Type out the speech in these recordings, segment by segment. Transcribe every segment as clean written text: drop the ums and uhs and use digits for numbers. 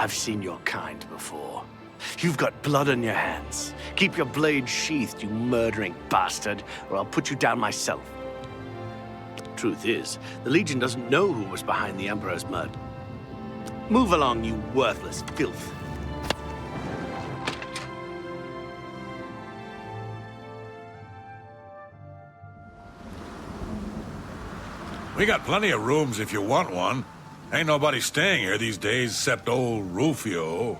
I've seen your kind before. You've got blood on your hands. Keep your blade sheathed, you murdering bastard, or I'll put you down myself. Truth is, the Legion doesn't know who was behind the Emperor's murder. Move along, you worthless filth. We got plenty of rooms if you want one. Ain't nobody staying here these days except old Rufio.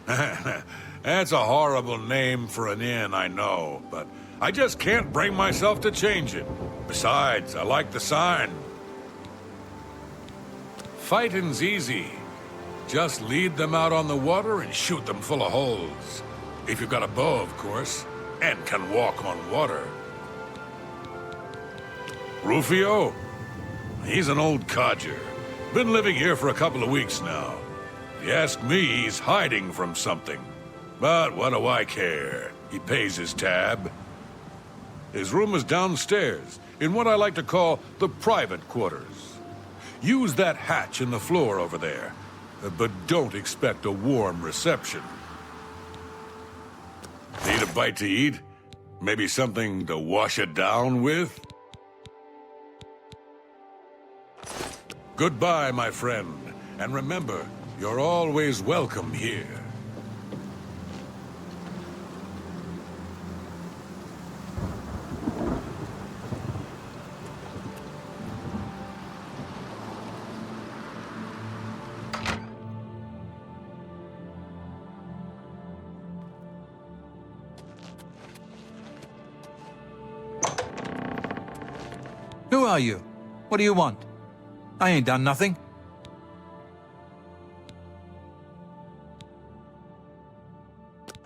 That's a horrible name for an inn, I know, but I just can't bring myself to change it. Besides, I like the sign. Fighting's easy. Just lead them out on the water and shoot them full of holes. If you've got a bow, of course, and can walk on water. Rufio? He's an old codger. Been living here for a couple of weeks now. If you ask me, he's hiding from something. But what do I care? He pays his tab. His room is downstairs, in what I like to call the private quarters. Use that hatch in the floor over there, but don't expect a warm reception. Need a bite to eat? Maybe something to wash it down with? Goodbye, my friend, and remember, you're always welcome here. Who are you? What do you want? I ain't done nothing.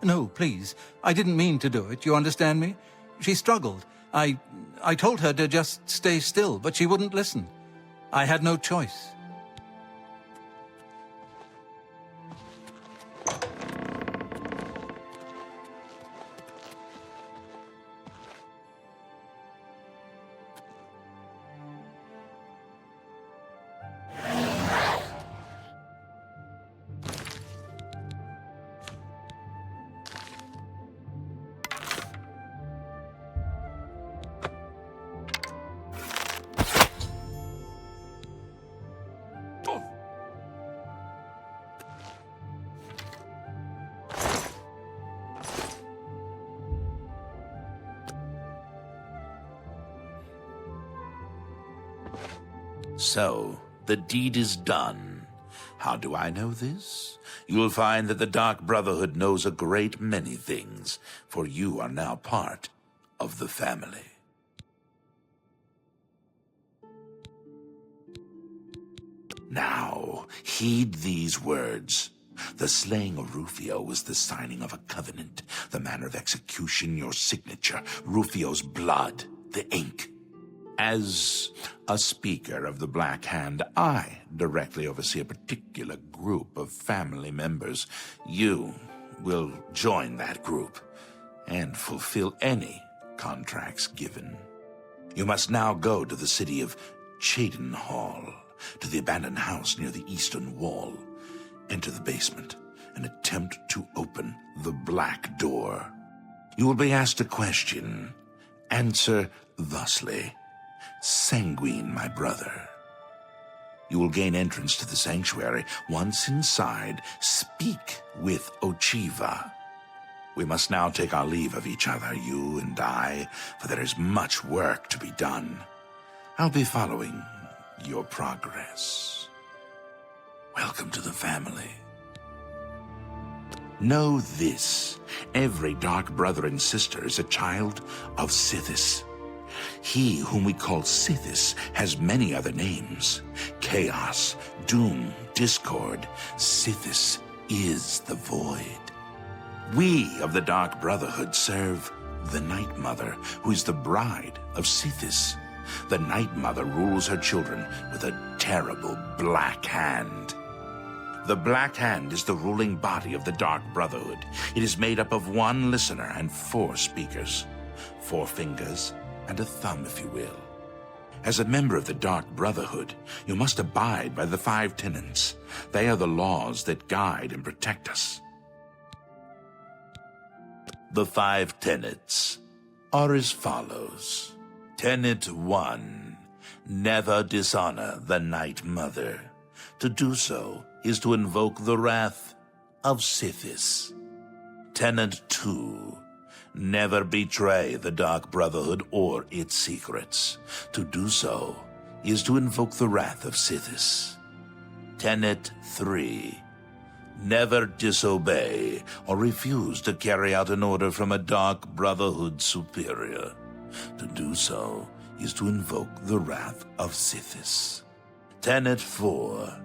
No, please. I didn't mean to do it, you understand me? She struggled. I told her to just stay still, but she wouldn't listen. I had no choice. So, the deed is done. How do I know this? You'll find that the Dark Brotherhood knows a great many things, for you are now part of the family. Now, heed these words. The slaying of Rufio was the signing of a covenant. The manner of execution, your signature. Rufio's blood, the ink. As a speaker of the Black Hand, I directly oversee a particular group of family members. You will join that group and fulfill any contracts given. You must now go to the city of Cheydinhal, to the abandoned house near the eastern wall. Enter the basement and attempt to open the black door. You will be asked a question. Answer thusly. Sanguine, my brother. You will gain entrance to the sanctuary. Once inside, speak with Ochiva. We must now take our leave of each other, you and I, for there is much work to be done. I'll be following your progress. Welcome to the family. Know this. Every dark brother and sister is a child of Sithis. He whom we call Sithis has many other names. Chaos, Doom, Discord. Sithis is the Void. We of the Dark Brotherhood serve the Night Mother, who is the bride of Sithis. The Night Mother rules her children with a terrible black hand. The Black Hand is the ruling body of the Dark Brotherhood. It is made up of one listener and 4 speakers. 4 fingers and a thumb, if you will. As a member of the Dark Brotherhood, you must abide by the 5 tenets. They are the laws that guide and protect us. The 5 tenets are as follows. Tenet 1. Never dishonor the Night Mother. To do so is to invoke the wrath of Sithis. Tenet 2. Never betray the Dark Brotherhood or its secrets. To do so is to invoke the wrath of Sithis. Tenet 3. Never disobey or refuse to carry out an order from a Dark Brotherhood superior. To do so is to invoke the wrath of Sithis. Tenet 4.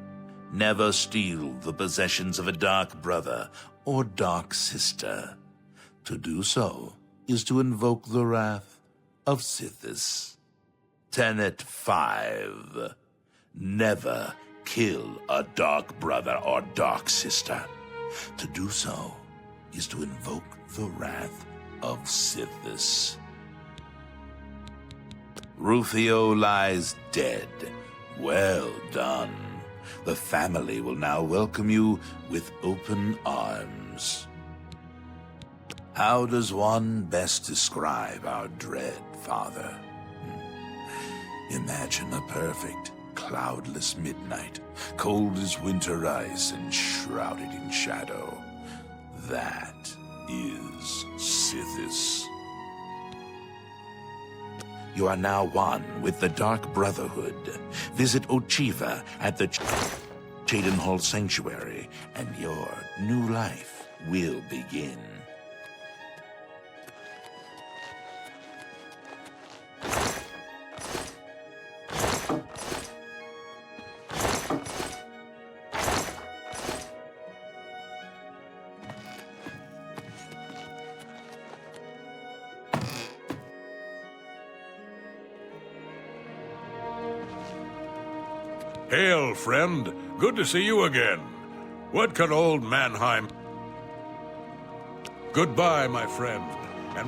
Never steal the possessions of a Dark Brother or Dark Sister. To do so is to invoke the wrath of Sithis. Tenet 5. Never kill a Dark Brother or Dark Sister. To do so is to invoke the wrath of Sithis. Rufio lies dead. Well done. The family will now welcome you with open arms. How does one best describe our dread father? Imagine a perfect, cloudless midnight, cold as winter ice and shrouded in shadow. That is Sithis. You are now one with the Dark Brotherhood. Visit Ochiva at the Chedenhall Sanctuary, and your new life will begin. Hail, friend. Good to see you again. What can old Mannheim... Goodbye, my friend, and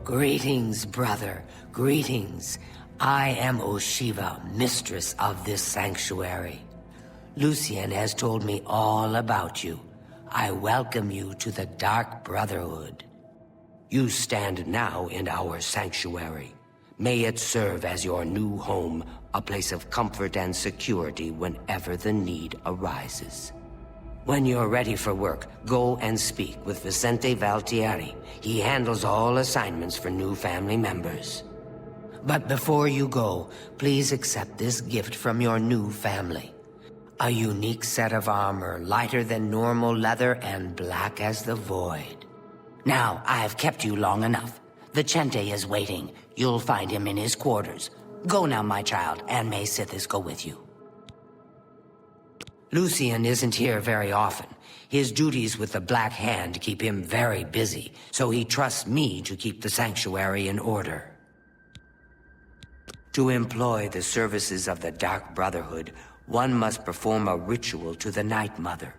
Greetings, brother. Greetings. I am Oshiva, mistress of this sanctuary. Lucien has told me all about you. I welcome you to the Dark Brotherhood. You stand now in our sanctuary. May it serve as your new home, a place of comfort and security whenever the need arises. When you're ready for work, go and speak with Vicente Valtieri. He handles all assignments for new family members. But before you go, please accept this gift from your new family. A unique set of armor, lighter than normal leather and black as the void. Now, I've kept you long enough. Vicente is waiting. You'll find him in his quarters. Go now, my child, and may Sithis go with you. Lucian isn't here very often. His duties with the Black Hand keep him very busy, so he trusts me to keep the sanctuary in order. To employ the services of the Dark Brotherhood, one must perform a ritual to the Night Mother.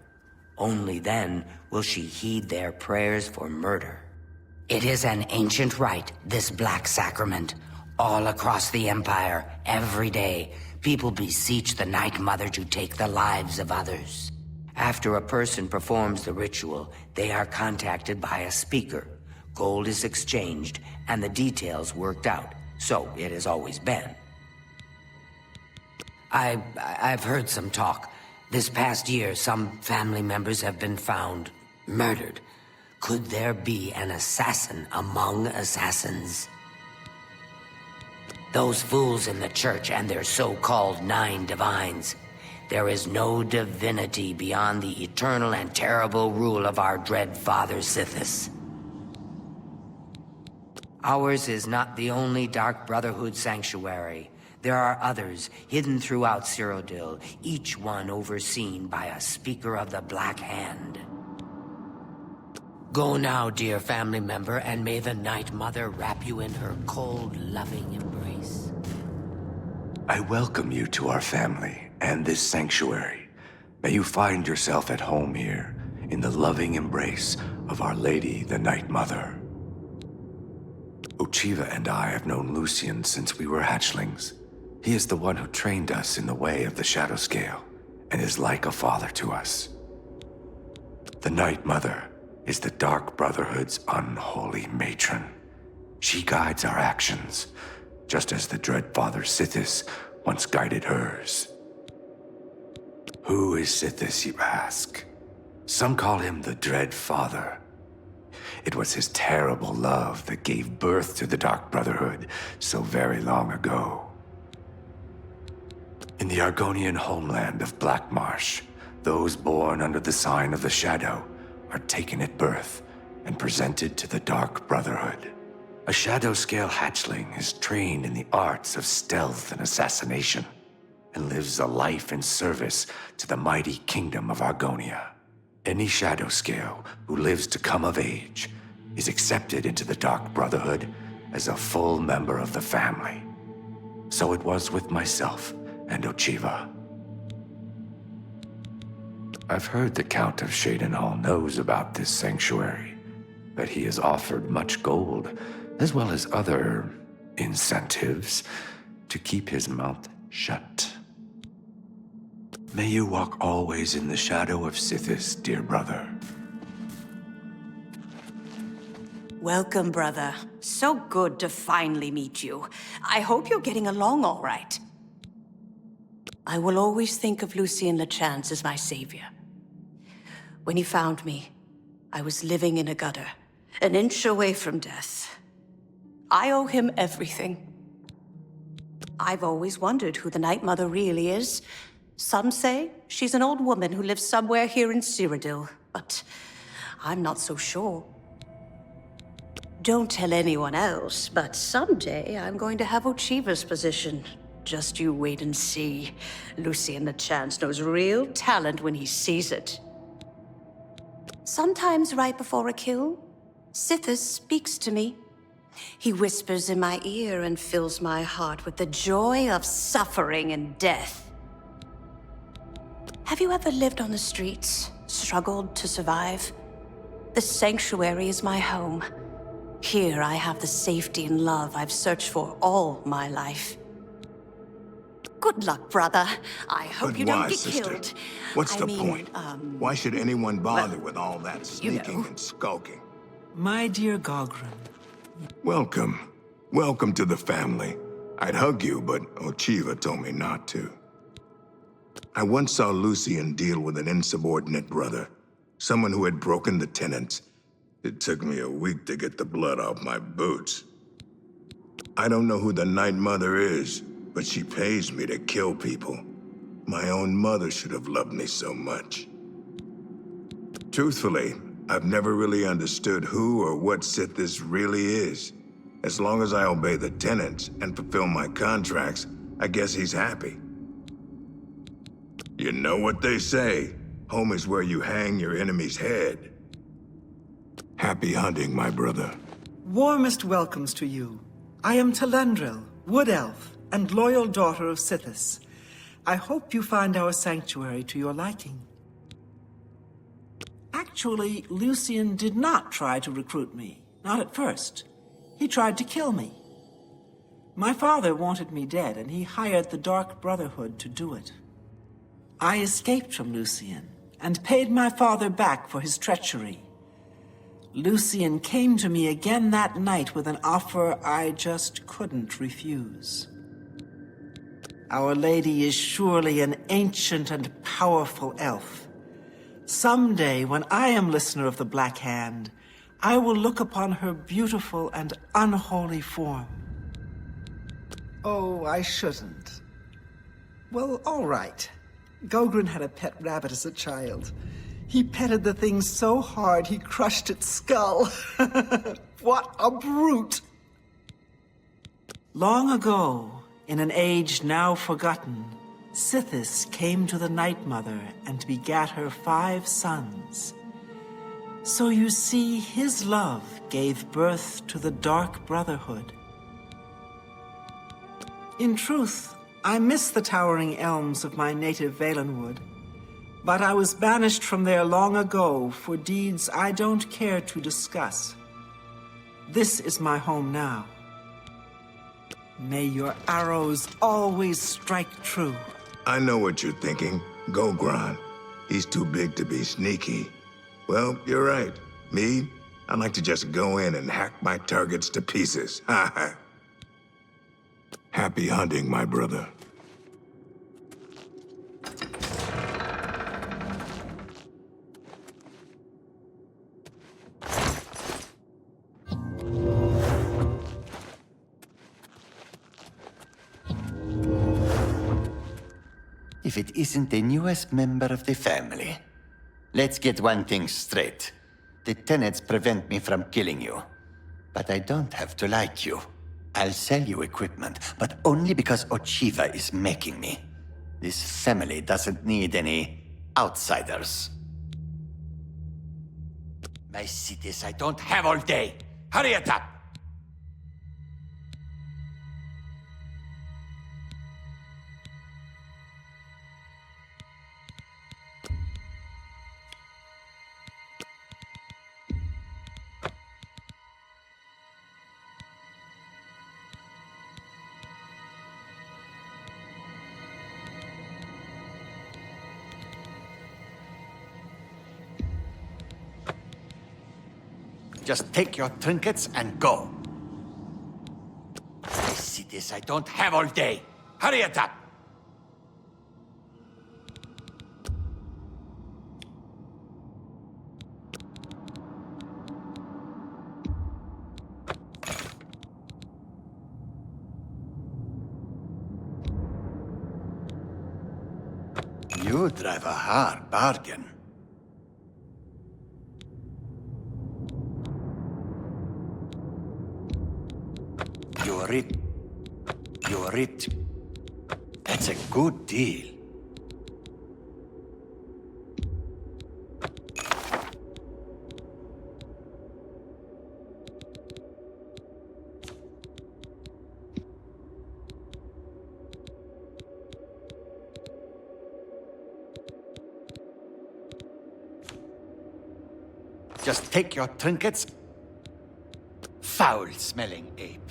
Only then will she heed their prayers for murder. It is an ancient rite, this Black Sacrament. All across the Empire, every day, people beseech the Night Mother to take the lives of others. After a person performs the ritual, they are contacted by a speaker. Gold is exchanged, and the details worked out. So it has always been. I've heard some talk. This past year, some family members have been found murdered. Could there be an assassin among assassins? Those fools in the church and their so-called 9 divines. There is no divinity beyond the eternal and terrible rule of our dread father Sithis. Ours is not the only Dark Brotherhood sanctuary. There are others hidden throughout Cyrodiil, each one overseen by a speaker of the Black Hand. Go now, dear family member, and may the Night Mother wrap you in her cold, loving embrace. I welcome you to our family and this sanctuary. May you find yourself at home here, in the loving embrace of Our Lady, the Night Mother. Ochiva and I have known Lucian since we were hatchlings. He is the one who trained us in the way of the Shadow Scale, and is like a father to us. The Night Mother is the Dark Brotherhood's unholy matron. She guides our actions, just as the Dread Father Sithis once guided hers. Who is Sithis, you ask? Some call him the Dread Father. It was his terrible love that gave birth to the Dark Brotherhood so very long ago. In the Argonian homeland of Black Marsh, those born under the sign of the Shadow are taken at birth and presented to the Dark Brotherhood. A Shadow Scale hatchling is trained in the arts of stealth and assassination, and lives a life in service to the mighty kingdom of Argonia. Any Shadow Scale who lives to come of age is accepted into the Dark Brotherhood as a full member of the family. So it was with myself and Ochiva. I've heard the Count of Shadenhall knows about this sanctuary, that he has offered much gold, as well as other incentives, to keep his mouth shut. May you walk always in the shadow of Sithis, dear brother. Welcome, brother. So good to finally meet you. I hope you're getting along all right. I will always think of Lucian LeChance as my savior. When he found me, I was living in a gutter, an inch away from death. I owe him everything. I've always wondered who the Night Mother really is. Some say she's an old woman who lives somewhere here in Cyrodiil, but I'm not so sure. Don't tell anyone else, but someday I'm going to have Ochiva's position. Just you wait and see. Lucian LeChance knows real talent when he sees it. Sometimes right before a kill, Sithis speaks to me. He whispers in my ear and fills my heart with the joy of suffering and death. Have you ever lived on the streets, struggled to survive? The sanctuary is my home. Here I have the safety and love I've searched for all my life. Good luck, brother. I hope But you why, don't get sister? killed. What's I the mean, point? Why should anyone bother with all that sneaking know. and skulking? My dear Gogren, Welcome. Welcome to the family. I'd hug you, but Ochiva told me not to. I once saw Lucian deal with an insubordinate brother, someone who had broken the tenets. It took me a week to get the blood off my boots. I don't know who the Night Mother is, but she pays me to kill people. My own mother should have loved me so much. Truthfully, I've never really understood who or what Sithis really is. As long as I obey the tenets and fulfill my contracts, I guess he's happy. You know what they say, home is where you hang your enemy's head. Happy hunting, my brother. Warmest welcomes to you. I am Telendril, Wood Elf, and loyal daughter of Sithis. I hope you find our sanctuary to your liking. Actually, Lucian did not try to recruit me. Not at first. He tried to kill me. My father wanted me dead, and he hired the Dark Brotherhood to do it. I escaped from Lucian, and paid my father back for his treachery. Lucian came to me again that night with an offer I just couldn't refuse. Our Lady is surely an ancient and powerful elf. Someday, when I am Listener of the Black Hand, I will look upon her beautiful and unholy form. Oh, I shouldn't. Well, all right. Gogrun had a pet rabbit as a child. He petted the thing so hard he crushed its skull. What a brute! Long ago, in an age now forgotten, Sithis came to the Night Mother and begat her 5 sons. So you see, his love gave birth to the Dark Brotherhood. In truth, I miss the towering elms of my native Valenwood, but I was banished from there long ago for deeds I don't care to discuss. This is my home now. May your arrows always strike true. I know what you're thinking. Gogron. He's too big to be sneaky. Well, you're right. Me, I like to just go in and hack my targets to pieces. Ha ha. Happy hunting, my brother. If it isn't the newest member of the family. Let's get one thing straight. The tenets prevent me from killing you. But I don't have to like you. I'll sell you equipment, but only because Ochiva is making me. This family doesn't need any outsiders. My cities I don't have all day. Hurry it up! Just take your trinkets and go. I see this I don't have all day. Hurry it up! You drive a hard bargain. You're it. That's a good deal. Just take your trinkets. Foul-smelling ape.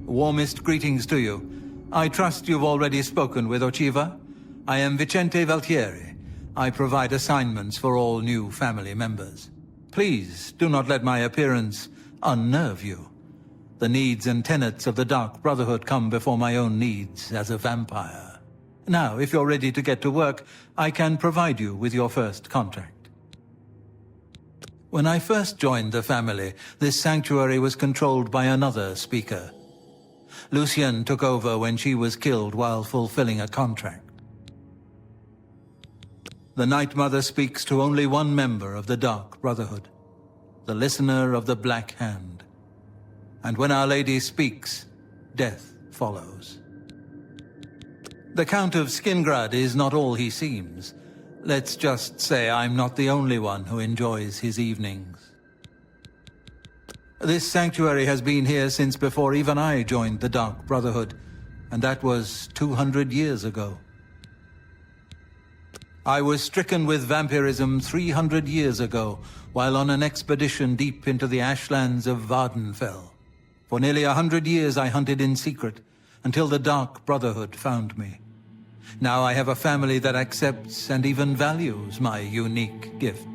Warmest greetings to you. I trust you've already spoken with Ochiva. I am Vicente Valtieri. I provide assignments for all new family members. Please do not let my appearance unnerve you. The needs and tenets of the Dark Brotherhood come before my own needs as a vampire. Now, if you're ready to get to work, I can provide you with your first contract. When I first joined the family, this sanctuary was controlled by another speaker. Lucien took over when she was killed while fulfilling a contract. The Night Mother speaks to only one member of the Dark Brotherhood, the Listener of the Black Hand. And when Our Lady speaks, death follows. The Count of Skingrad is not all he seems. Let's just say I'm not the only one who enjoys his evenings. This sanctuary has been here since before even I joined the Dark Brotherhood, and that was 200 years ago. I was stricken with vampirism 300 years ago, while on an expedition deep into the ashlands of Vardenfell. For nearly 100 years I hunted in secret, until the Dark Brotherhood found me. Now I have a family that accepts and even values my unique gifts.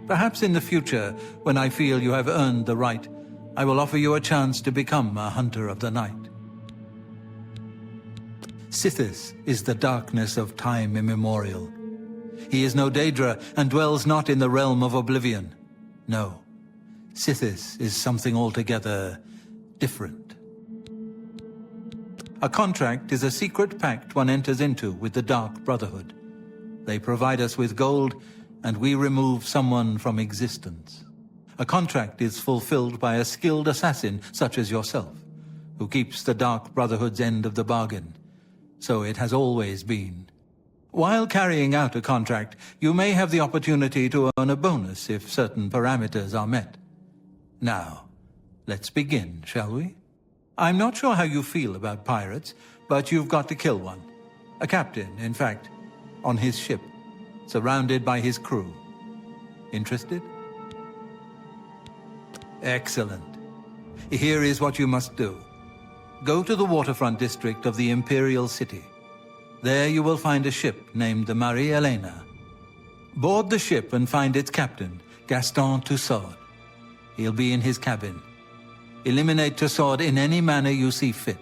Perhaps in the future, when I feel you have earned the right, I will offer you a chance to become a Hunter of the Night. Sithis is the darkness of time immemorial. He is no Daedra and dwells not in the realm of Oblivion. No, Sithis is something altogether different. A contract is a secret pact one enters into with the Dark Brotherhood. They provide us with gold, and we remove someone from existence. A contract is fulfilled by a skilled assassin such as yourself, who keeps the Dark Brotherhood's end of the bargain. So it has always been. While carrying out a contract, you may have the opportunity to earn a bonus if certain parameters are met. Now, let's begin, shall we? I'm not sure how you feel about pirates, but you've got to kill one. A captain, in fact, on his ship, surrounded by his crew. Interested? Excellent. Here is what you must do. Go to the waterfront district of the Imperial City. There you will find a ship named the Marie Elena. Board the ship and find its captain, Gaston Tussaud. He'll be in his cabin. Eliminate Tussaud in any manner you see fit.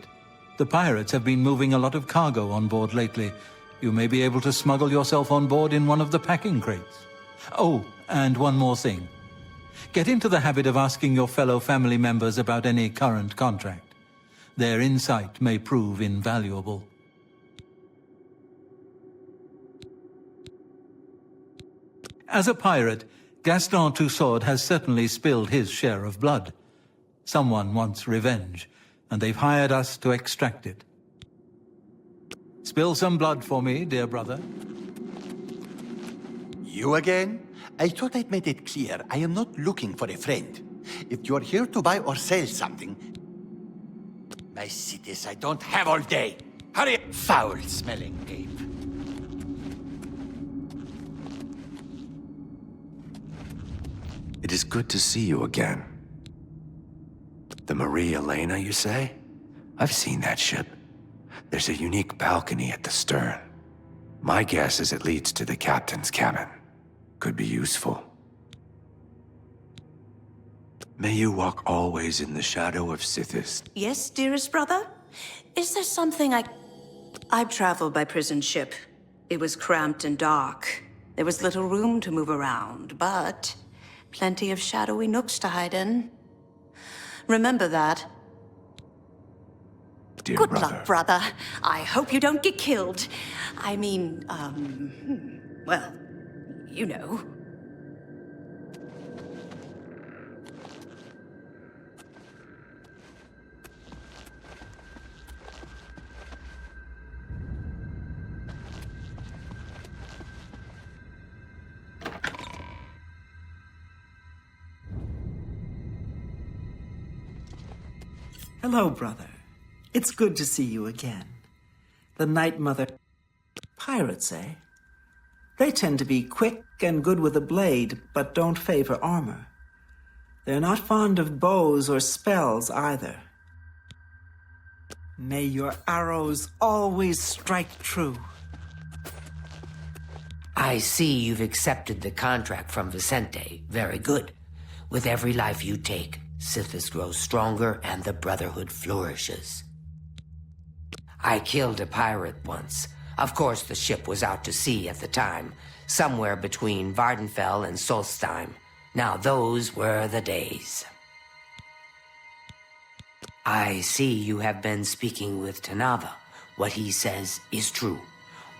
The pirates have been moving a lot of cargo on board lately. You may be able to smuggle yourself on board in one of the packing crates. Oh, and one more thing. Get into the habit of asking your fellow family members about any current contract. Their insight may prove invaluable. As a pirate, Gaston Tussaud has certainly spilled his share of blood. Someone wants revenge, and they've hired us to extract it. Spill some blood for me, dear brother. You again? I thought I'd made it clear. I am not looking for a friend. If you're here to buy or sell something... My cities, I don't have all day. Hurry! Foul-smelling ape. It is good to see you again. The Marie Elena, you say? I've seen that ship. There's a unique balcony at the stern. My guess is it leads to the captain's cabin. Could be useful. May you walk always in the shadow of Sithis. Yes, dearest brother? Is there something I've traveled by prison ship. It was cramped and dark. There was little room to move around, but plenty of shadowy nooks to hide in. Remember that. Dear Good brother. luck, brother. I hope you don't get killed. I mean, well, you know. Hello, brother. It's good to see you again. The Night Mother... Pirates, eh? They tend to be quick and good with a blade, but don't favor armor. They're not fond of bows or spells either. May your arrows always strike true. I see you've accepted the contract from Vicente. Very good. With every life you take, Sithis grows stronger and the Brotherhood flourishes. I killed a pirate once. Of course, the ship was out to sea at the time, somewhere between Vardenfell and Solstheim. Now those were the days. I see you have been speaking with Tanava. What he says is true.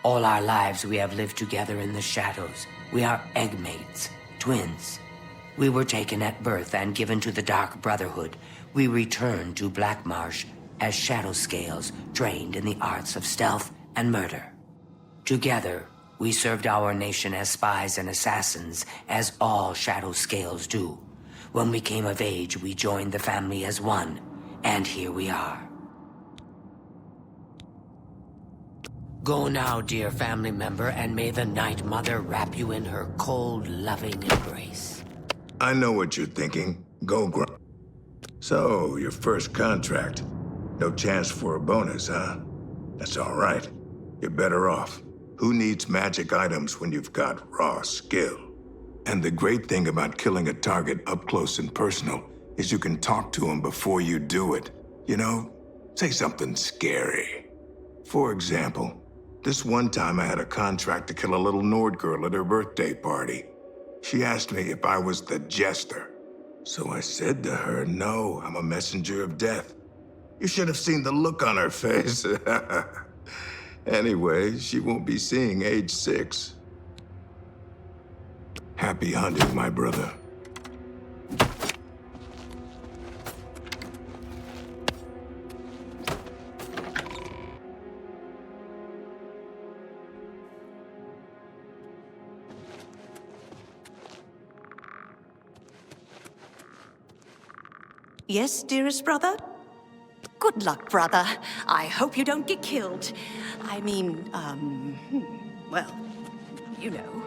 All our lives we have lived together in the shadows. We are eggmates, twins. We were taken at birth and given to the Dark Brotherhood. We returned to Black Marsh as shadow scales trained in the arts of stealth and murder. Together, we served our nation as spies and assassins, as all shadow scales do. When we came of age, we joined the family as one, and here we are. Go now, dear family member, and may the Night Mother wrap you in her cold, loving embrace. I know what you're thinking. Go, So, your first contract. No chance for a bonus, huh? That's all right. You're better off. Who needs magic items when you've got raw skill? And the great thing about killing a target up close and personal is you can talk to him before you do it. You know, say something scary. For example, this one time I had a contract to kill a little Nord girl at her birthday party. She asked me if I was the jester. So I said to her, no, I'm a messenger of death. You should have seen the look on her face. Anyway, she won't be seeing age 6. Happy hunting, my brother. Yes, dearest brother? Good luck, brother. I hope you don't get killed. I mean, well, you know.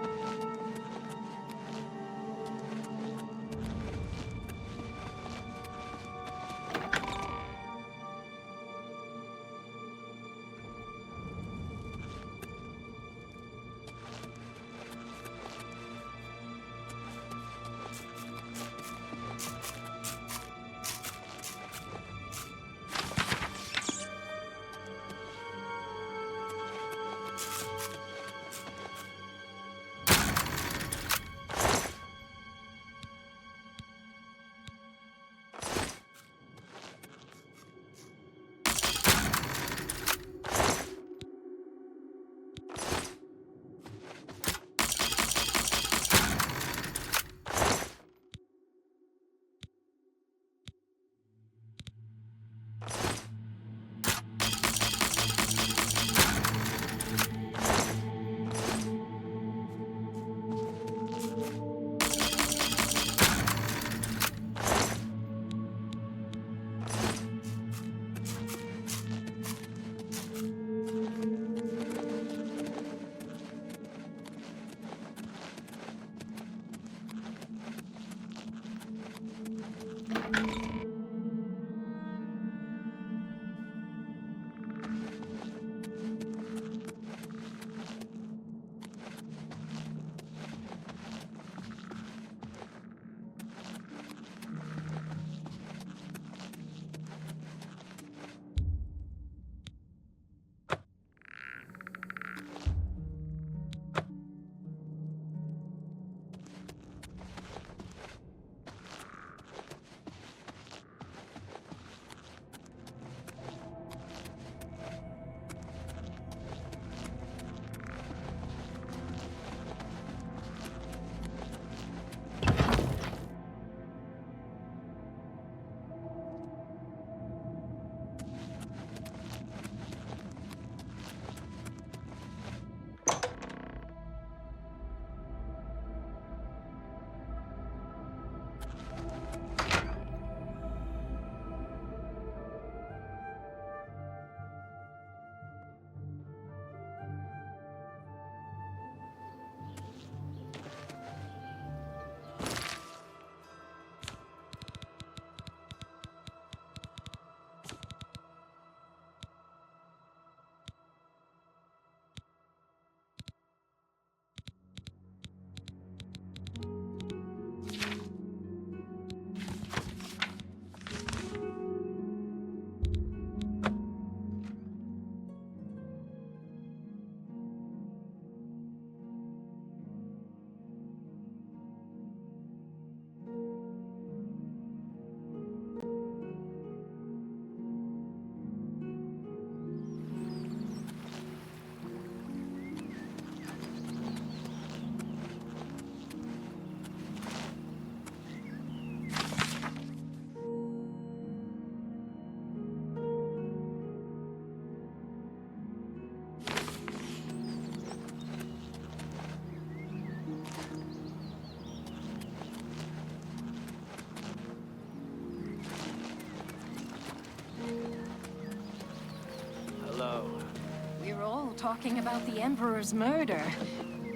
talking about the Emperor's murder.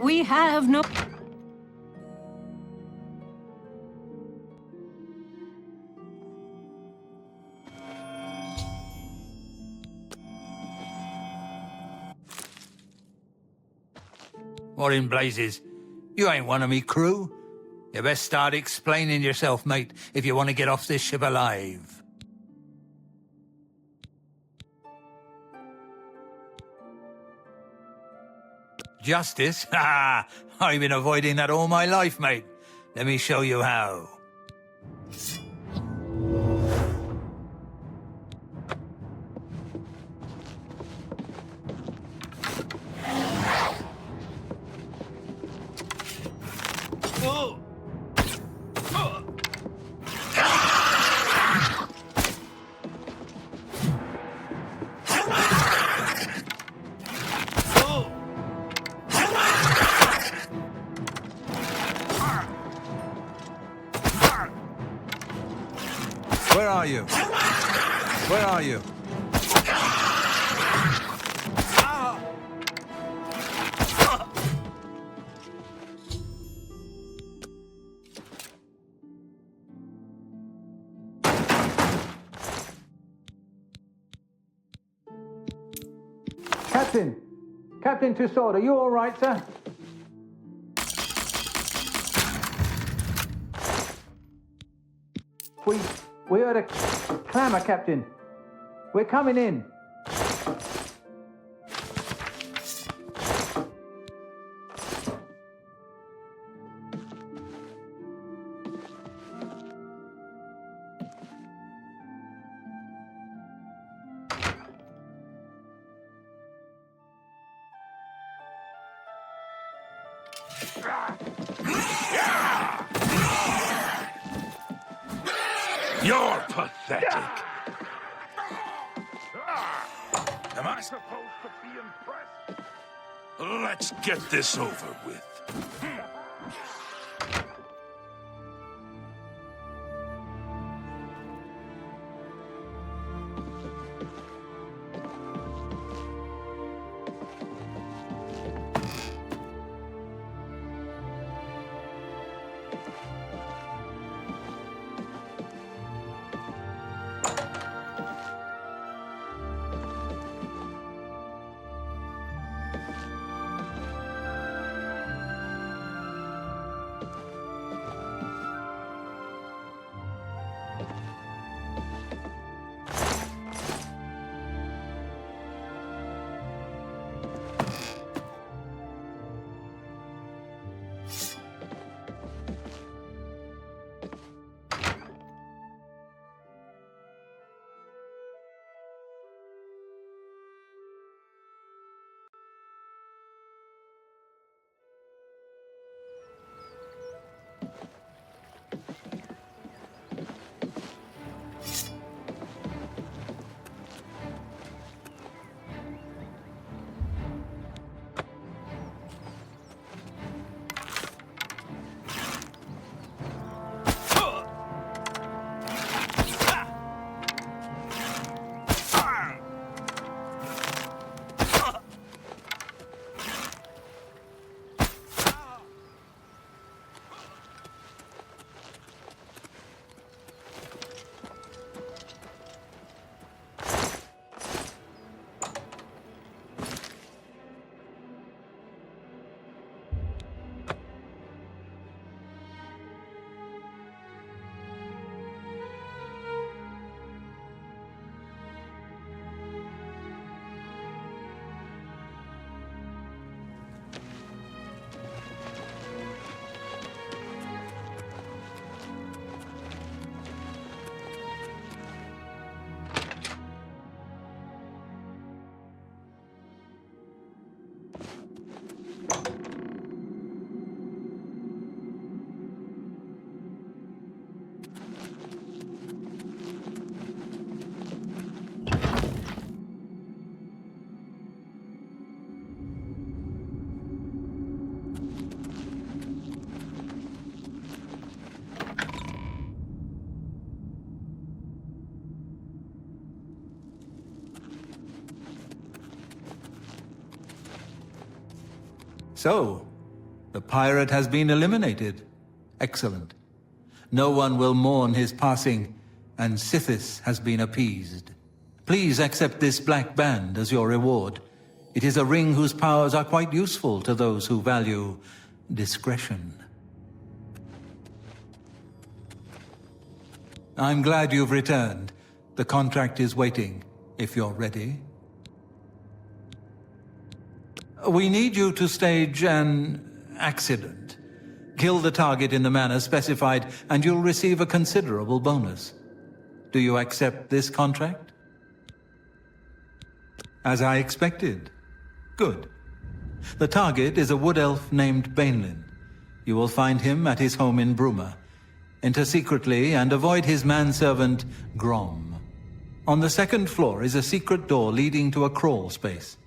We have no... What in blazes? You ain't one of me crew. You best start explaining yourself, mate, if you want to get off this ship alive. Justice? Ha! I've been avoiding that all my life, mate. Let me show you how. Where are you? Where are you? Captain! Captain Tussaud, are you all right, sir? We heard a clamour, Captain. We're coming in. You're pathetic. Am I supposed to be impressed? Let's get this over with. So, the pirate has been eliminated. Excellent. No one will mourn his passing, and Sithis has been appeased. Please accept this black band as your reward. It is a ring whose powers are quite useful to those who value discretion. I'm glad you've returned. The contract is waiting, if you're ready. We need you to stage an accident. Kill the target in the manner specified, and you'll receive a considerable bonus. Do you accept this contract? As I expected. Good. The target is a wood elf named Bainlin. You will find him at his home in Bruma. Enter secretly and avoid his manservant, Grom. On the second floor is a secret door leading to a crawl space.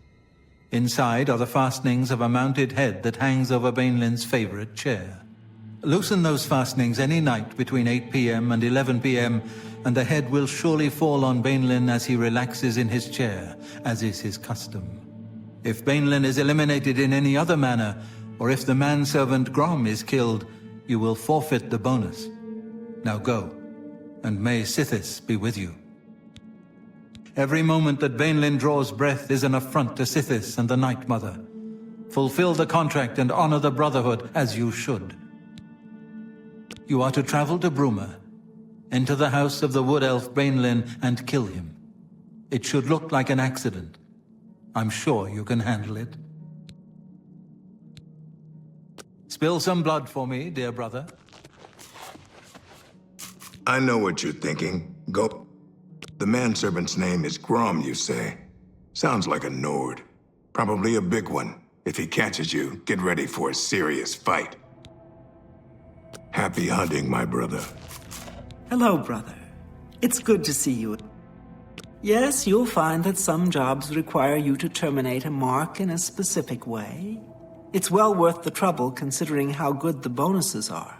Inside are the fastenings of a mounted head that hangs over Bainlin's favorite chair. Loosen those fastenings any night between 8 p.m. and 11 p.m., and the head will surely fall on Bainlin as he relaxes in his chair, as is his custom. If Bainlin is eliminated in any other manner, or if the manservant Grom is killed, you will forfeit the bonus. Now go, and may Sithis be with you. Every moment that Bainlin draws breath is an affront to Sithis and the Night Mother. Fulfill the contract and honor the Brotherhood as you should. You are to travel to Bruma, enter the house of the wood elf Bainlin, and kill him. It should look like an accident. I'm sure you can handle it. Spill some blood for me, dear brother. I know what you're thinking. Go. The manservant's name is Grom, you say? Sounds like a Nord. Probably a big one. If he catches you, get ready for a serious fight. Happy hunting, my brother. Hello, brother. It's good to see you. Yes, you'll find that some jobs require you to terminate a mark in a specific way. It's well worth the trouble considering how good the bonuses are.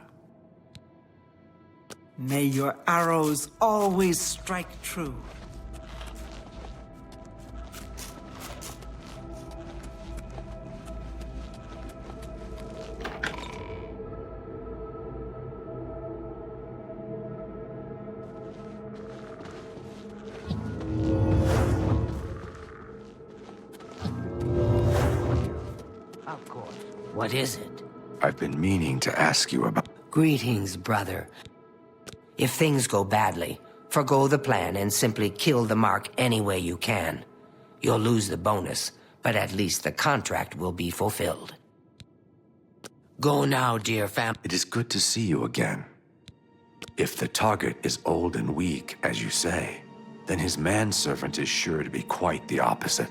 May your arrows always strike true. Of course. What is it? I've been meaning to ask you about... Greetings, brother. If things go badly, forgo the plan and simply kill the mark any way you can. You'll lose the bonus, but at least the contract will be fulfilled. Go now, dear fam. It is good to see you again. If the target is old and weak, as you say, then his manservant is sure to be quite the opposite.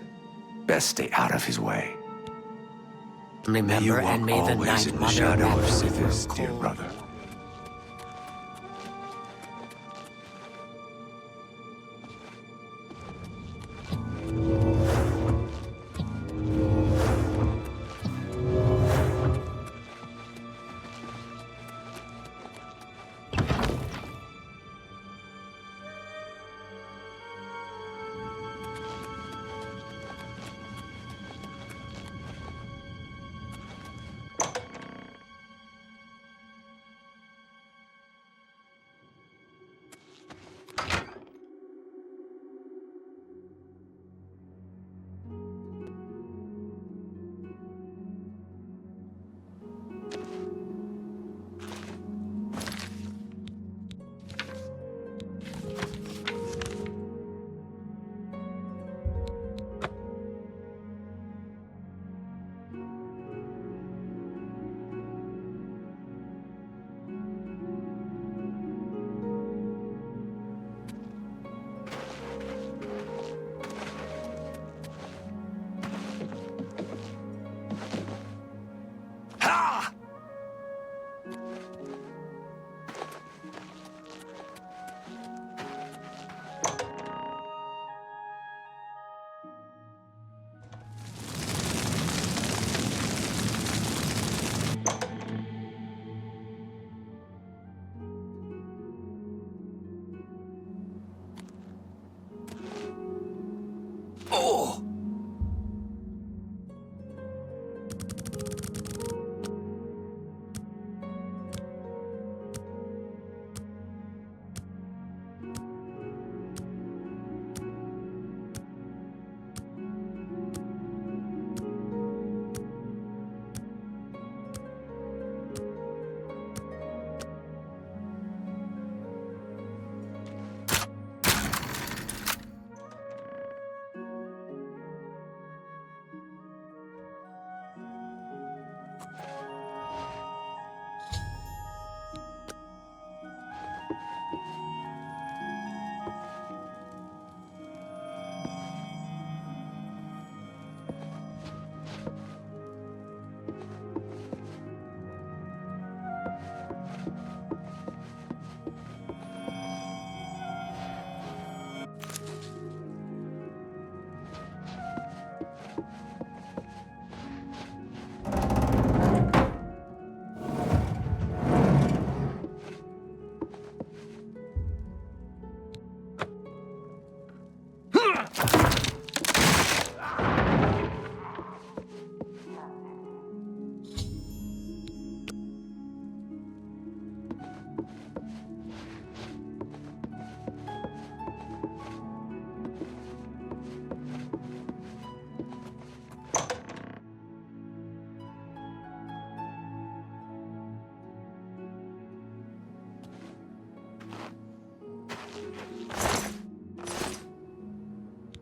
Best stay out of his way. Remember, and may the always Night in the Mother shadow of watch Sithis, over dear cold. brother.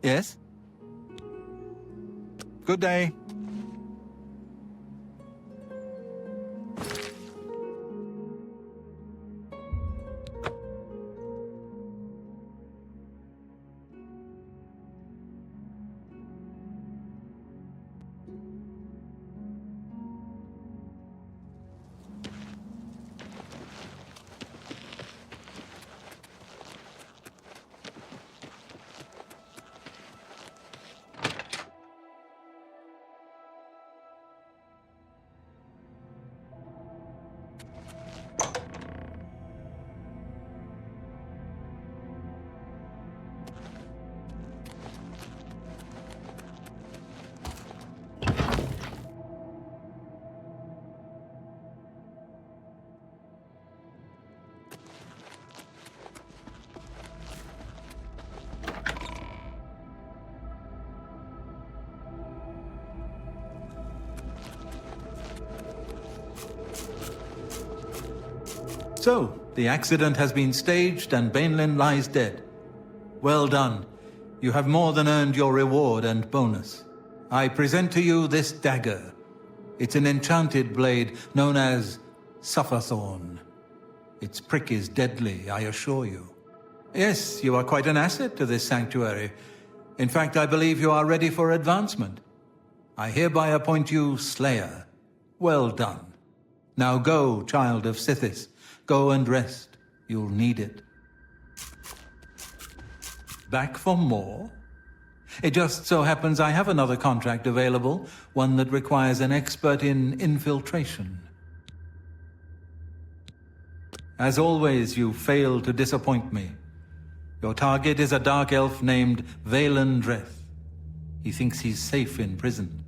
Yes? Good day. So, the accident has been staged and Bainlin lies dead. Well done. You have more than earned your reward and bonus. I present to you this dagger. It's an enchanted blade known as Sufferthorn. Its prick is deadly, I assure you. Yes, you are quite an asset to this sanctuary. In fact, I believe you are ready for advancement. I hereby appoint you Slayer. Well done. Now go, child of Sithis. Go and rest. You'll need it. Back for more? It just so happens I have another contract available, one that requires an expert in infiltration. As always, you fail to disappoint me. Your target is a dark elf named Valen Dreth. He thinks he's safe in prison.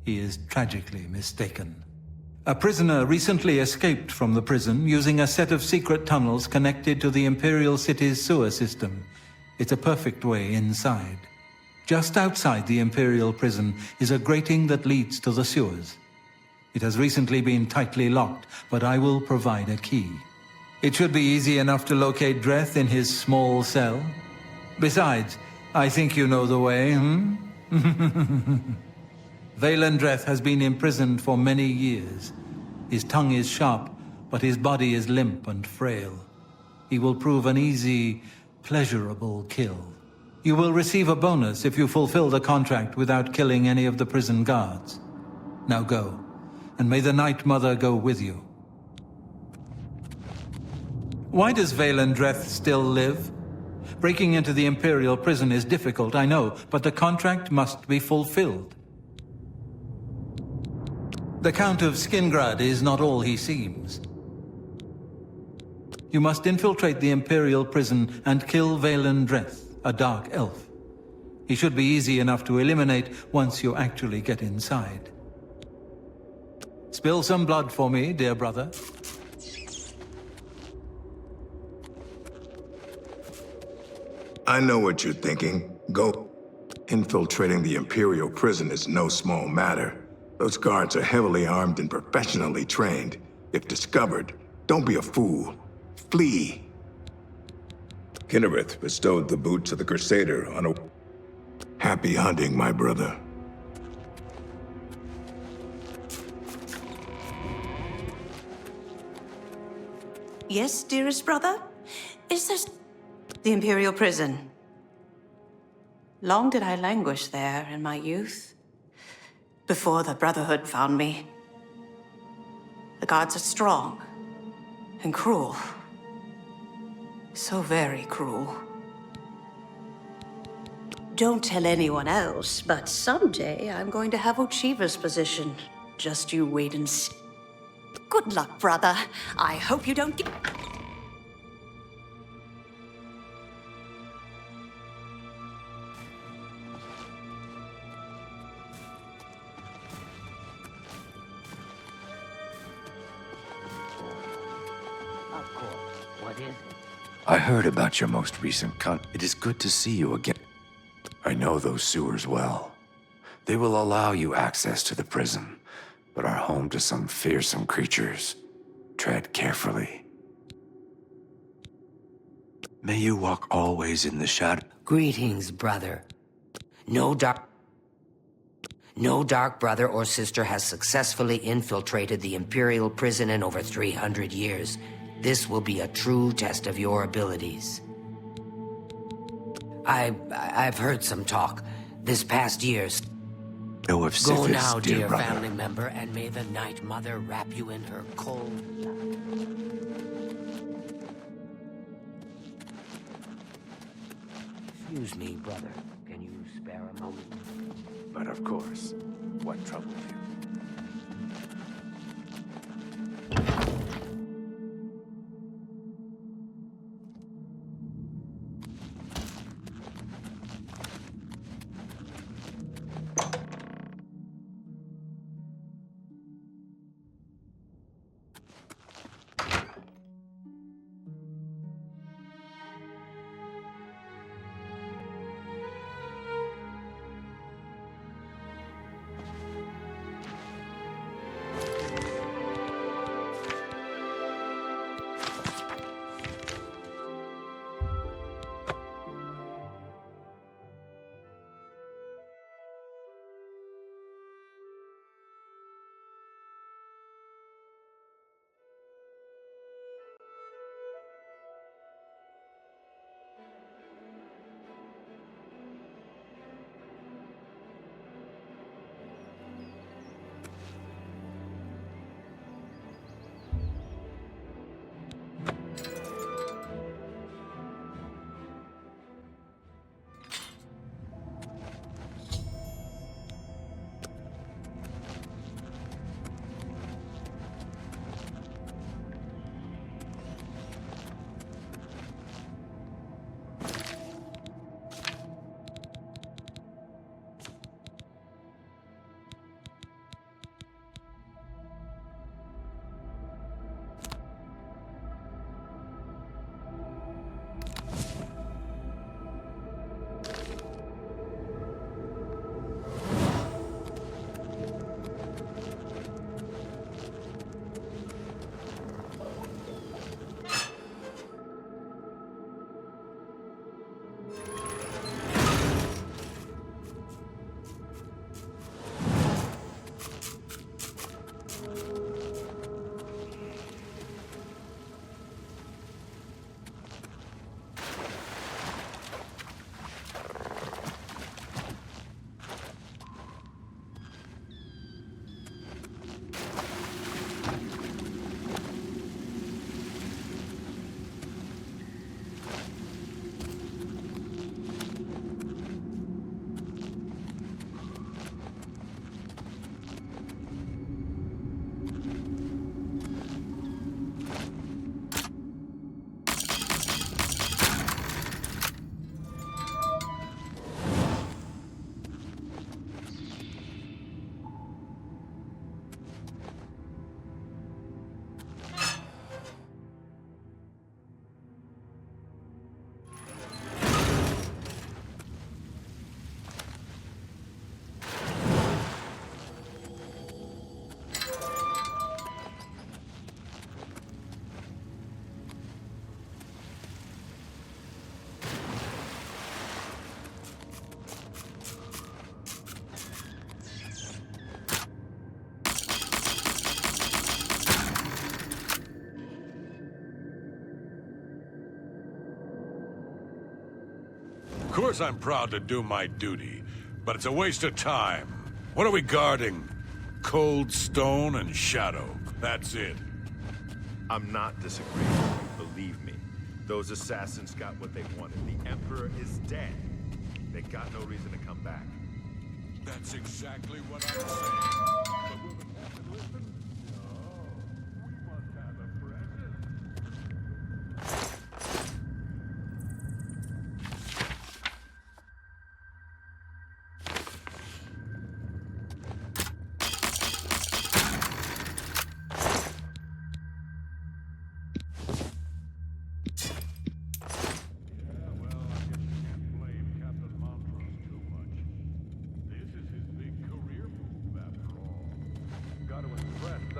He is tragically mistaken. A prisoner recently escaped from the prison using a set of secret tunnels connected to the Imperial City's sewer system. It's a perfect way inside. Just outside the Imperial prison is a grating that leads to the sewers. It has recently been tightly locked, but I will provide a key. It should be easy enough to locate Dreth in his small cell. Besides, I think you know the way, Valen Dreth has been imprisoned for many years. His tongue is sharp, but his body is limp and frail. He will prove an easy, pleasurable kill. You will receive a bonus if you fulfill the contract without killing any of the prison guards. Now go, and may the Night Mother go with you. Why does Valen Dreth still live? Breaking into the Imperial prison is difficult, I know, but the contract must be fulfilled. The Count of Skingrad is not all he seems. You must infiltrate the Imperial prison and kill Valen Dreth, a dark elf. He should be easy enough to eliminate once you actually get inside. Spill some blood for me, dear brother. I know what you're thinking. Go. Infiltrating the Imperial prison is no small matter. Those guards are heavily armed and professionally trained. If discovered, don't be a fool. Flee. Kinnereth bestowed the boots of the Crusader on a... Happy hunting, my brother. Yes, dearest brother? Is this the Imperial prison? Long did I languish there in my youth, before the Brotherhood found me. The guards are strong and cruel. So very cruel. Don't tell anyone else, but someday I'm going to have Ochiva's position. Just you wait and see. Good luck, brother. I hope you don't get... What is it? I heard about your most recent It is good to see you again. I know those sewers well. They will allow you access to the prison, but are home to some fearsome creatures. Tread carefully. May you walk always in the shadow. Greetings, brother. No dark brother or sister has successfully infiltrated the Imperial prison in over 300 years. This will be a true test of your abilities. I've heard some talk. This past year's... Know of Go Sithis, now, dear brother. family member, and may the Night Mother wrap you in her cold... Excuse me, brother. Can you spare a moment? But of course, what troubled you? Of course I'm proud to do my duty, but it's a waste of time. What are we guarding? Cold stone and shadow. That's it. I'm not disagreeing, believe me. Those assassins got what they wanted. The Emperor is dead. They got no reason to come back. That's exactly what I'm saying. But will the captain listen? No, we must have a present.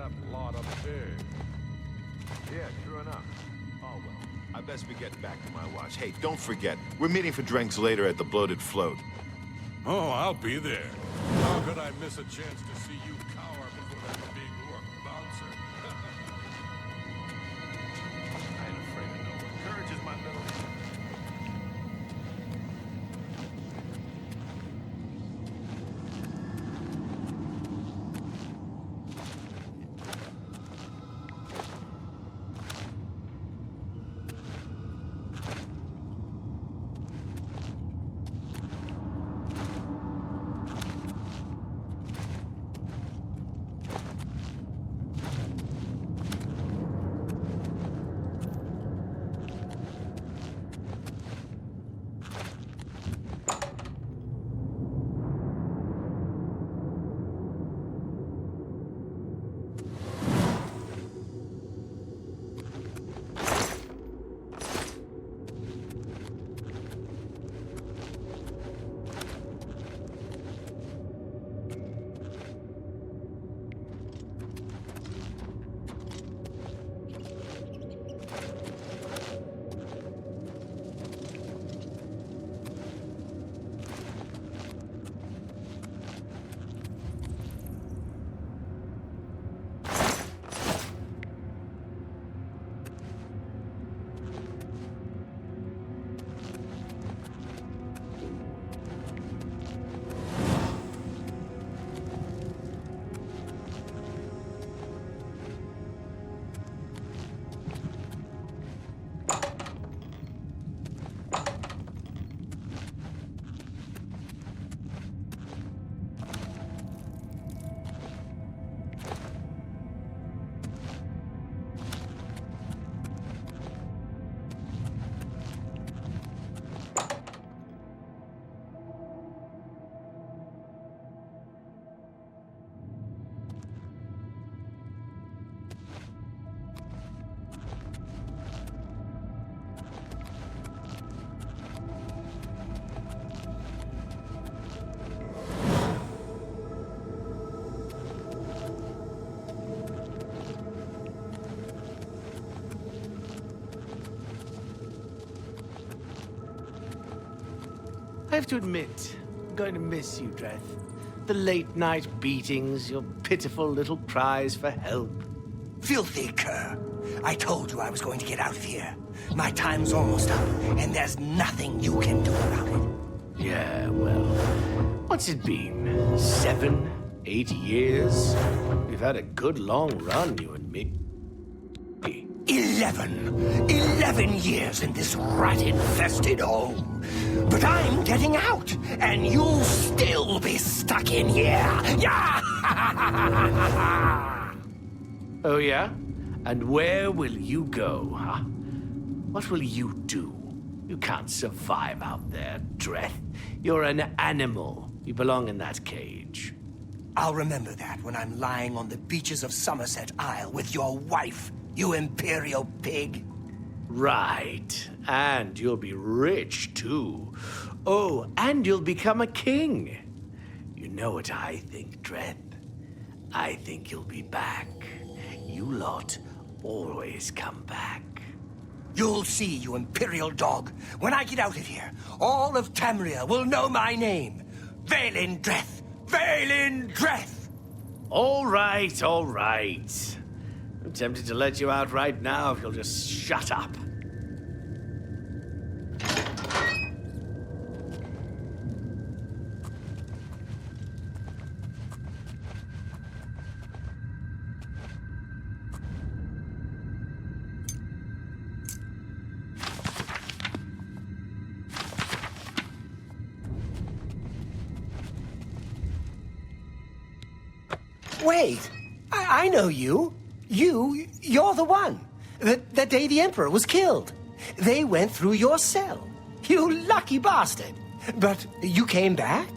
that lot up there. Yeah, true enough. Oh, well. I best be getting back to my watch. Hey, don't forget, we're meeting for drinks later at the Bloated Float. Oh, I'll be there. How could I miss a chance to see you cower before that big orc bouncer? I ain't afraid of no one. Courage is my middle name. I have to admit, I'm going to miss you, Dreth. The late-night beatings, your pitiful little cries for help. Filthy cur. I told you I was going to get out of here. My time's almost up, and there's nothing you can do about it. Yeah, well, what's it been? 7, 8 years? We've had a good long run, you and me. 11 years in this rat-infested hole. But I'm getting out, and you'll still be stuck in here. Yeah! Oh, yeah? And where will you go, huh? What will you do? You can't survive out there, Dreth. You're an animal. You belong in that cage. I'll remember that when I'm lying on the beaches of Somerset Isle with your wife, you imperial pig. Right. And you'll be rich, too. Oh, and you'll become a king. You know what I think, Dreth? I think you'll be back. You lot always come back. You'll see, you imperial dog. When I get out of here, all of Tamriel will know my name. Vaelin Dreth. Vaelin Dreth! All right, all right. I'm tempted to let you out right now if you'll just shut up. Wait, I know you. You're the one. The day the Emperor was killed. They went through your cell. You lucky bastard. But you came back?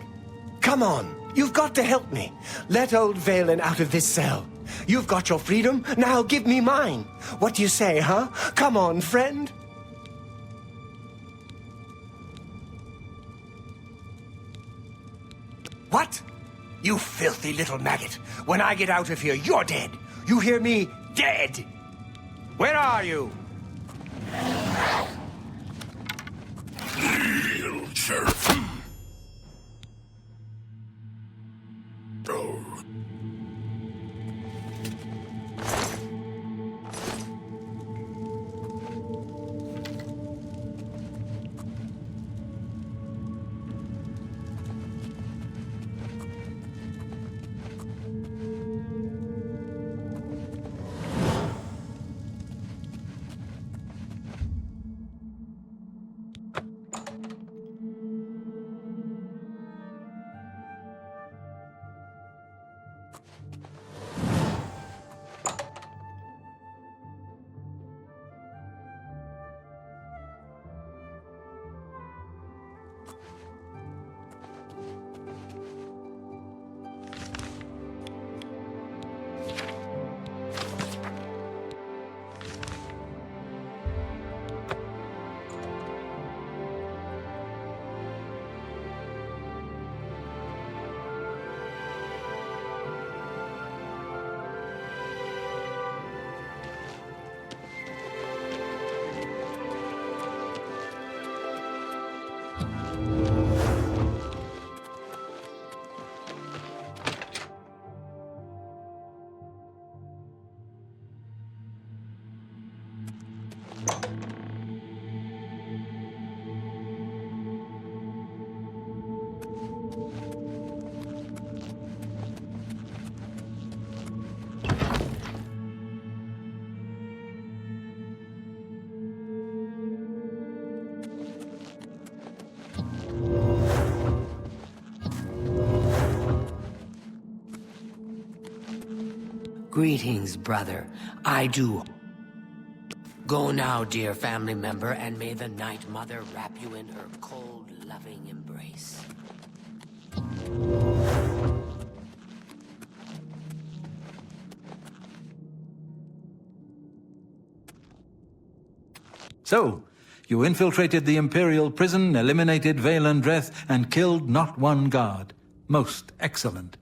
Come on, you've got to help me. Let old Vaelin out of this cell. You've got your freedom, now give me mine. What do you say, huh? Come on, friend. What? You filthy little maggot. When I get out of here, you're dead. You hear me? Dead! Where are you? Little sheriff. Oh. Greetings, brother. I do. Go now, dear family member, and may the Night Mother wrap you in her cold, loving embrace. So, you infiltrated the Imperial prison, eliminated Valen Dreth, and killed not one guard. Most excellent.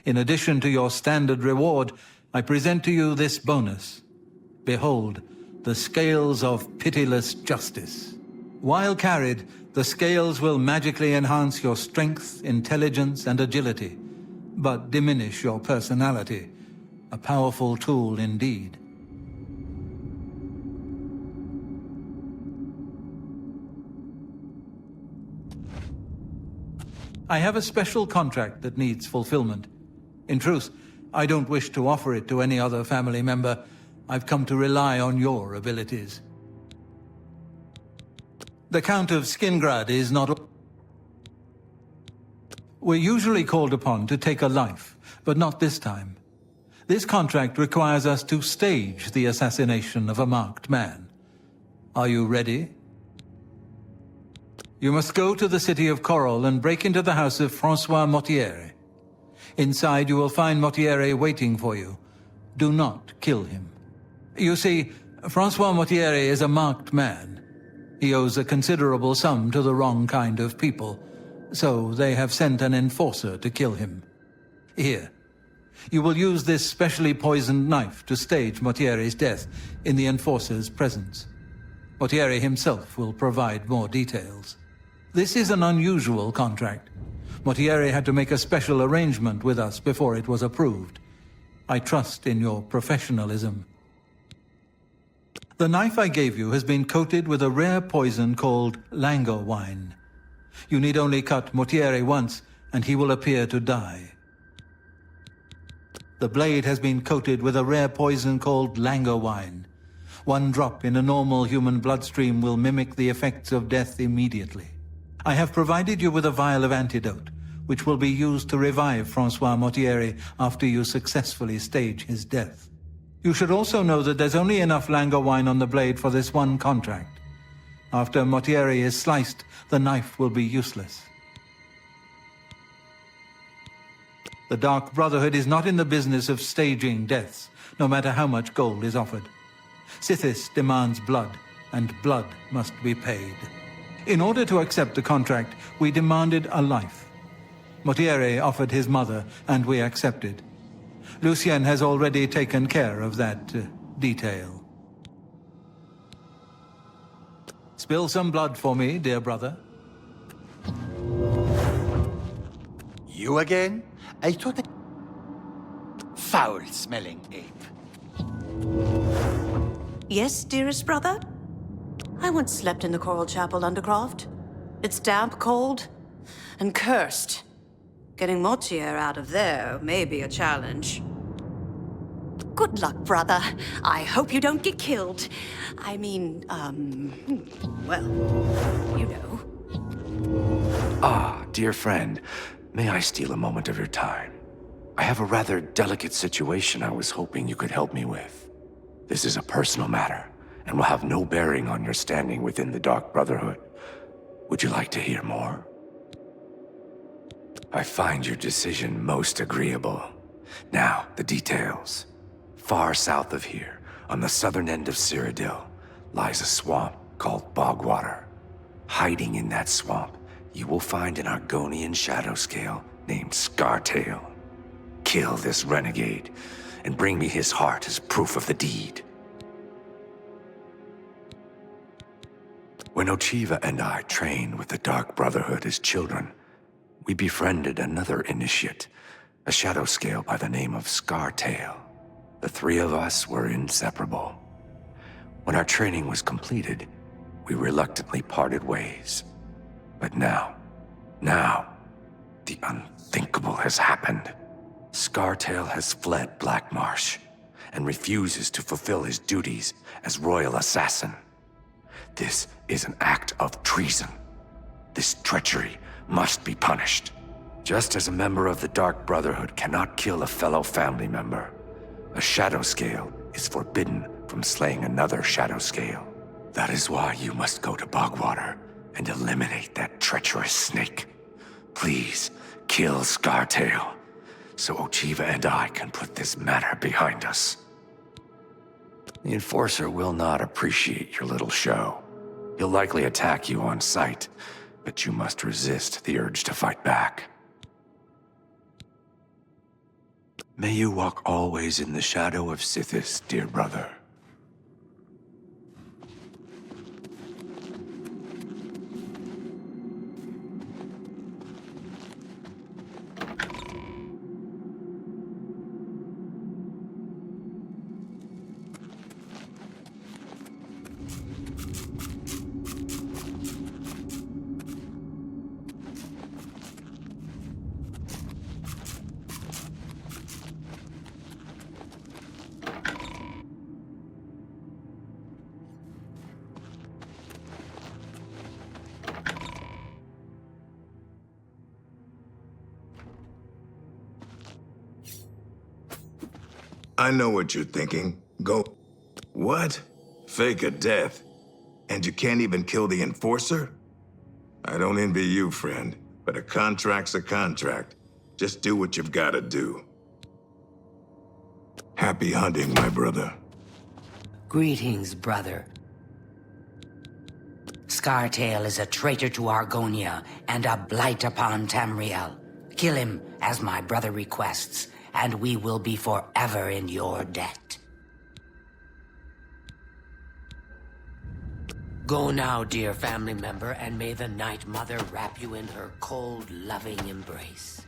In addition to your standard reward, I present to you this bonus. Behold, the scales of pitiless justice. While carried, the scales will magically enhance your strength, intelligence, and agility, but diminish your personality. A powerful tool indeed. I have a special contract that needs fulfillment. In truth, I don't wish to offer it to any other family member. I've come to rely on your abilities. The Count of Skingrad is not... We're usually called upon to take a life, but not this time. This contract requires us to stage the assassination of a marked man. Are you ready? You must go to the city of Corral and break into the house of Francois Mortiere. Inside you will find Mortiere waiting for you. Do not kill him. You see, Francois Mortiere is a marked man. He owes a considerable sum to the wrong kind of people, so they have sent an enforcer to kill him. Here, you will use this specially poisoned knife to stage Mortiere's death in the enforcer's presence. Mortiere himself will provide more details. This is an unusual contract. Mortiere had to make a special arrangement with us before it was approved. I trust in your professionalism. The knife I gave you has been coated with a rare poison called lango wine. You need only cut Mortiere once, and he will appear to die. The blade has been coated with a rare poison called lango wine. One drop in a normal human bloodstream will mimic the effects of death immediately. I have provided you with a vial of antidote, which will be used to revive Francois Mortiere after you successfully stage his death. You should also know that there's only enough lango wine on the blade for this one contract. After Mortiere is sliced, the knife will be useless. The Dark Brotherhood is not in the business of staging deaths, no matter how much gold is offered. Sithis demands blood, and blood must be paid. In order to accept the contract, we demanded a life. Mortiere offered his mother, and we accepted. Lucien has already taken care of that detail. Spill some blood for me, dear brother. You again? I thought I... Foul-smelling ape. Yes, dearest brother? I once slept in the Coral Chapel, Undercroft. It's damp, cold, and cursed. Getting Mortier out of there may be a challenge. Good luck, brother. I hope you don't get killed. I mean, well, you know. Ah, dear friend, may I steal a moment of your time? I have a rather delicate situation I was hoping you could help me with. This is a personal matter, and will have no bearing on your standing within the Dark Brotherhood. Would you like to hear more? I find your decision most agreeable. Now, the details. Far south of here, on the southern end of Cyrodiil, lies a swamp called Bogwater. Hiding in that swamp, you will find an Argonian shadow scale named Scartail. Kill this renegade, and bring me his heart as proof of the deed. When Ochiva and I trained with the Dark Brotherhood as children, we befriended another initiate, a shadow scale by the name of Scartail. The three of us were inseparable. When our training was completed, we reluctantly parted ways. But now, the unthinkable has happened. Scartail has fled Black Marsh and refuses to fulfill his duties as royal assassin. This is an act of treason. This treachery must be punished. Just as a member of the Dark Brotherhood cannot kill a fellow family member, a shadow scale is forbidden from slaying another shadow scale. That is why you must go to Bogwater and eliminate that treacherous snake. Please, kill Scartail, so Ochiva and I can put this matter behind us. The Enforcer will not appreciate your little show. He'll likely attack you on sight, but you must resist the urge to fight back. May you walk always in the shadow of Sithis, dear brother. I know what you're thinking. Go... What? Fake a death? And you can't even kill the Enforcer? I don't envy you, friend, but a contract's a contract. Just do what you've got to do. Happy hunting, my brother. Greetings, brother. Scartail is a traitor to Argonia and a blight upon Tamriel. Kill him, as my brother requests, and we will be forever in your debt. Go now, dear family member, and may the Night Mother wrap you in her cold, loving embrace.